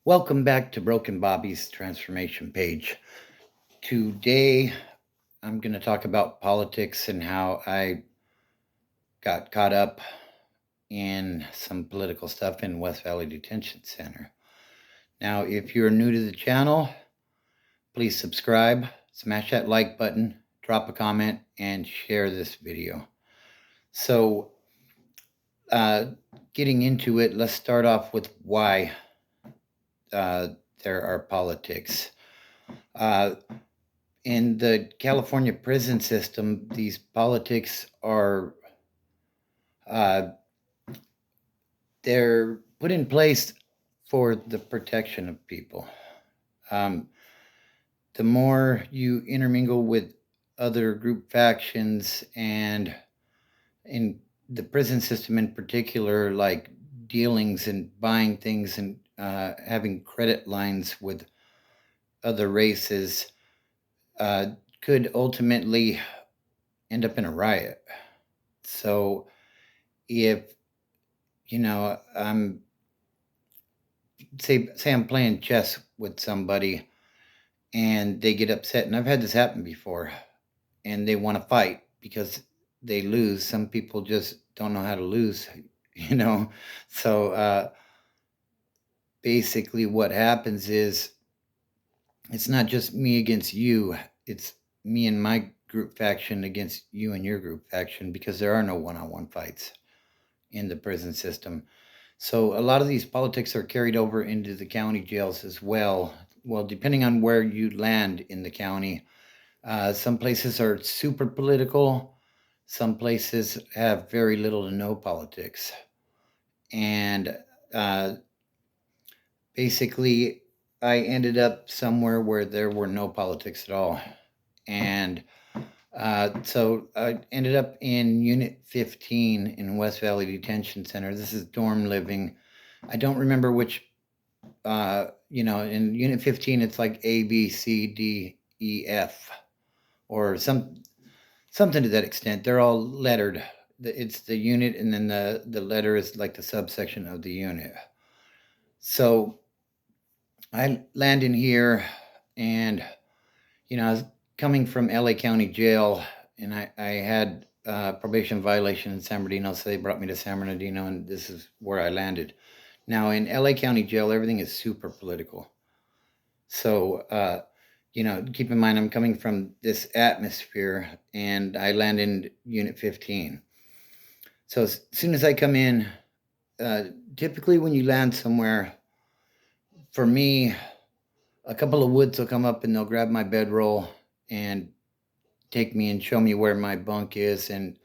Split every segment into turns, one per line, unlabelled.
Welcome back to Broken Bobby's transformation page. Today, I'm going to talk about politics and how I got caught up in some political stuff in West Valley Detention Center. Now, if you're new to the channel, please subscribe, smash that like button, drop a comment, and share this video. So, uh, getting into it, let's start off with why uh, there are politics. Uh, in the California prison system, these politics are uh, they're put in place for the protection of people. Um, the more you intermingle with other group factions and in the prison system in particular, like dealings and buying things and having credit lines with other races, uh, could ultimately end up in a riot. So if I'm say I'm playing chess with somebody and they get upset, and I've had this happen before, and they want to fight because they lose. Some people just don't know how to lose, you know. So basically, what happens is it's not just me against you; it's me and my group faction against you and your group faction because there are no one-on-one fights in the prison system. So a lot of these politics are carried over into the county jails as well. Well, depending on where you land in the county, some places are super political. Some places have very little to no politics. And uh, basically, I ended up somewhere where there were no politics at all. And so I ended up in Unit 15 in West Valley Detention Center. This is dorm living. I don't remember which, in Unit 15, it's like A, B, C, D, E, F, or something to that extent. They're all lettered. It's the unit, and then the letter is like the subsection of the unit. So I land in here, and I was coming from LA County Jail, and I had probation violation in San Bernardino, so they brought me to San Bernardino, and this is where I landed. Now, in LA County Jail, everything is super political. So, keep in mind, I'm coming from this atmosphere, and I land in Unit 15. So, as soon as I come in, typically when you land somewhere, for me, a couple of woods will come up and they'll grab my bedroll and take me and show me where my bunk is and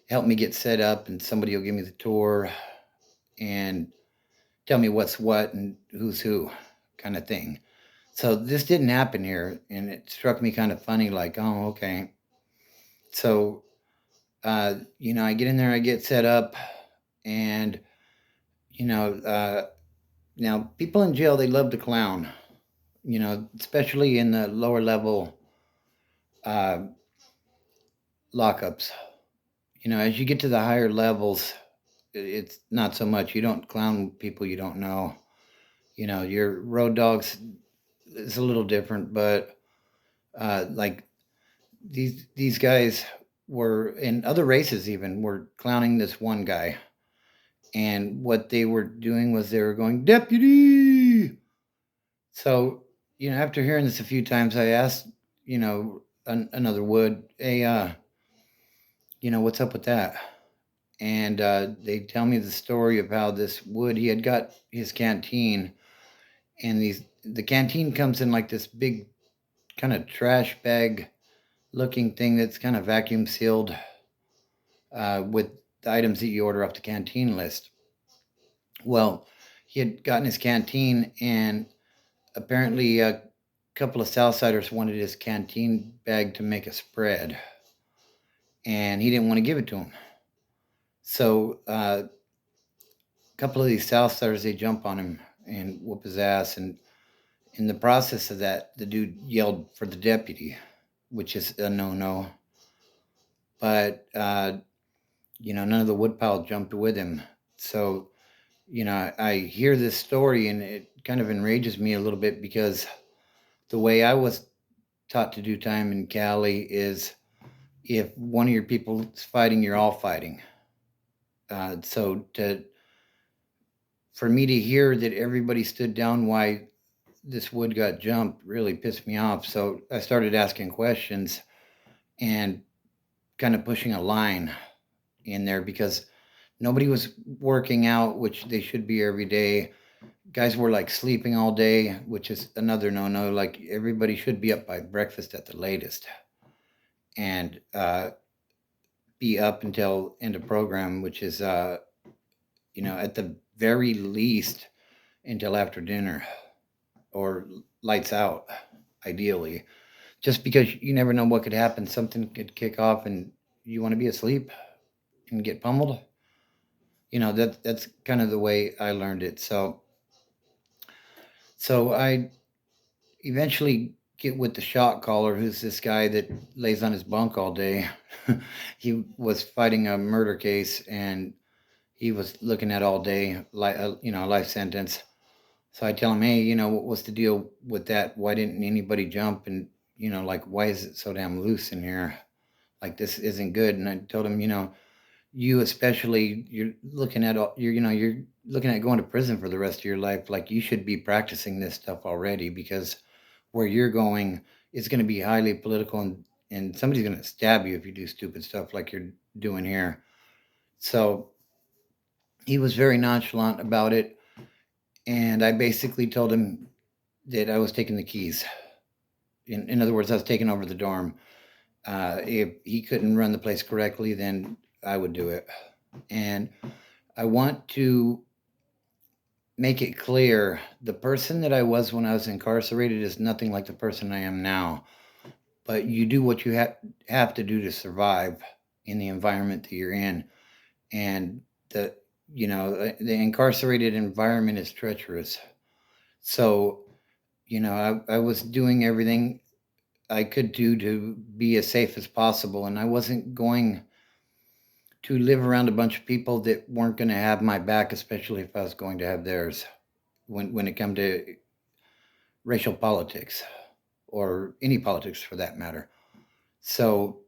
help me get set up, and somebody will give me the tour and tell me what's what and who's who, kind of thing. So this didn't happen here, and it struck me kind of funny, like, oh, okay. So, I get in there, I get set up, and, you know, uh, now people in jail, they love to clown, especially in the lower level uh, lockups. As you get to the higher levels, it's not so much. You don't clown people you don't know. Your road dogs is a little different, but like these guys were in other races even were clowning this one guy, and what they were doing was they were going deputy. So after hearing this a few times, I asked another wood, hey, what's up with that? And they tell me the story of how this wood, he had got his canteen, and the canteen comes in like this big kind of trash bag looking thing that's kind of vacuum sealed with the items that you order off the canteen list. Well, he had gotten his canteen, and apparently a couple of Southsiders wanted his canteen bag to make a spread, and he didn't want to give it to him. So a couple of these Southsiders, they jump on him and whoop his ass, and in the process of that, the dude yelled for the deputy, which is a no-no. But none of the woodpile jumped with him. So I hear this story and it kind of enrages me a little bit because the way I was taught to do time in Cali is if one of your people is fighting, you're all fighting. So for me to hear that everybody stood down why this wood got jumped really pissed me off. So I started asking questions and kind of pushing a line in there because nobody was working out, which they should be every day. Guys were like sleeping all day, which is another no no. Like everybody should be up by breakfast at the latest and be up until end of program, which is, at the very least until after dinner or lights out, ideally. Just because you never know what could happen. Something could kick off and you want to be asleep and get pummeled. That's kind of the way I learned it. So I eventually get with the shot caller, who's this guy that lays on his bunk all day. He was fighting a murder case and he was looking at all day, life sentence. So I tell him, hey, what's the deal with that? Why didn't anybody jump? And like, why is it so damn loose in here? Like, this isn't good. And I told him, you especially, you're looking at going to prison for the rest of your life. Like, you should be practicing this stuff already because where you're going is going to be highly political, and somebody's going to stab you if you do stupid stuff like you're doing here. So he was very nonchalant about it, and I basically told him that I was taking the keys. In other words, I was taking over the dorm. If he couldn't run the place correctly, then I would do it. And I want to make it clear the person that I was when I was incarcerated is nothing like the person I am now. But you do what you have to do to survive in the environment that you're in. And the incarcerated environment is treacherous. So, I was doing everything I could do to be as safe as possible. And I wasn't going to live around a bunch of people that weren't going to have my back, especially if I was going to have theirs when it come to racial politics or any politics for that matter. So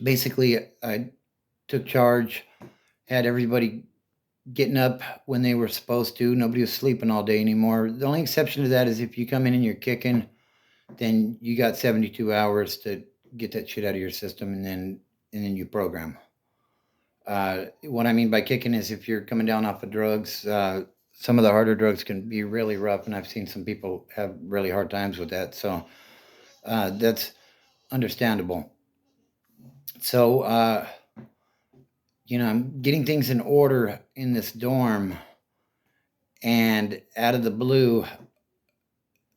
basically, I took charge, had everybody getting up when they were supposed to. Nobody was sleeping all day anymore. The only exception to that is if you come in and you're kicking, then you got 72 hours to get that shit out of your system, and then you program. What I mean by kicking is if you're coming down off of drugs, some of the harder drugs can be really rough, and I've seen some people have really hard times with that. So that's understandable. So, I'm getting things in order in this dorm, and out of the blue,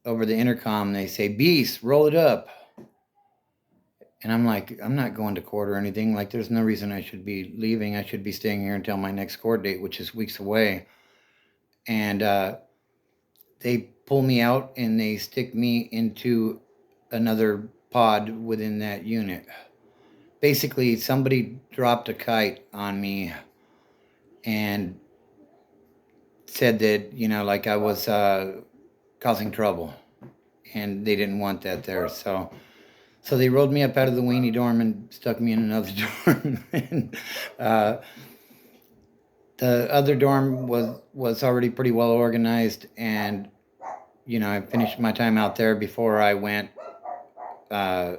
over the intercom, they say, "Beast, roll it up." And I'm like, I'm not going to court or anything. Like, there's no reason I should be leaving. I should be staying here until my next court date, which is weeks away. And they pull me out and they stick me into another pod within that unit. Basically, somebody dropped a kite on me and said that, like I was causing trouble. And they didn't want that there. So they rolled me up out of the weenie dorm and stuck me in another dorm. And the other dorm was already pretty well organized, and I finished my time out there before I went. Uh,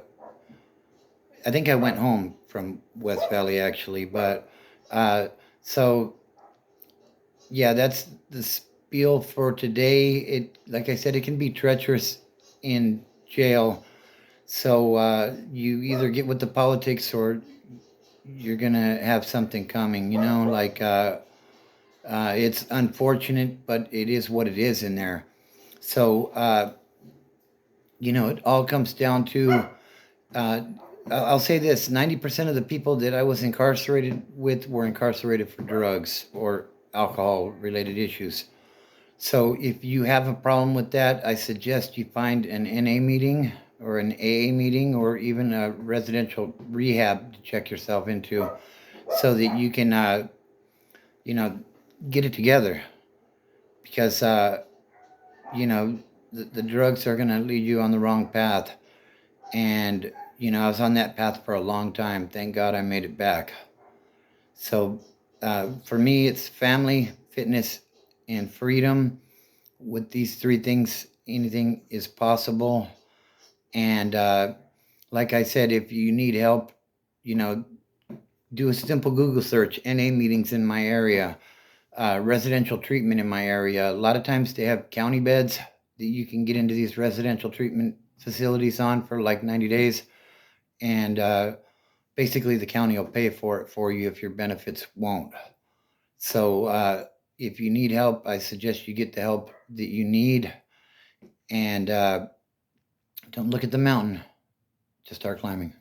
I think I went home from West Valley actually, but uh, so yeah, that's the spiel for today. It, like I said, it can be treacherous in jail. So you either get with the politics or you're gonna have something coming. Like it's unfortunate, but it is what it is in there. So it all comes down to. Uh, I'll say this: 90% of the people that I was incarcerated with were incarcerated for drugs or alcohol-related issues. So if you have a problem with that, I suggest you find an NA meeting or an AA meeting or even a residential rehab to check yourself into so that you can, you know, get it together, because you know the drugs are going to lead you on the wrong path. And I was on that path for a long time. Thank God I made it back. So for me, it's family, fitness, and freedom. With these three things, anything is possible. And like I said, if you need help, you know, do a simple Google search: NA meetings in my area, residential treatment in my area. A lot of times they have county beds that you can get into these residential treatment facilities on for like 90 days. And basically, the county will pay for it for you if your benefits won't. So if you need help, I suggest you get the help that you need. And don't look at the mountain, just start climbing.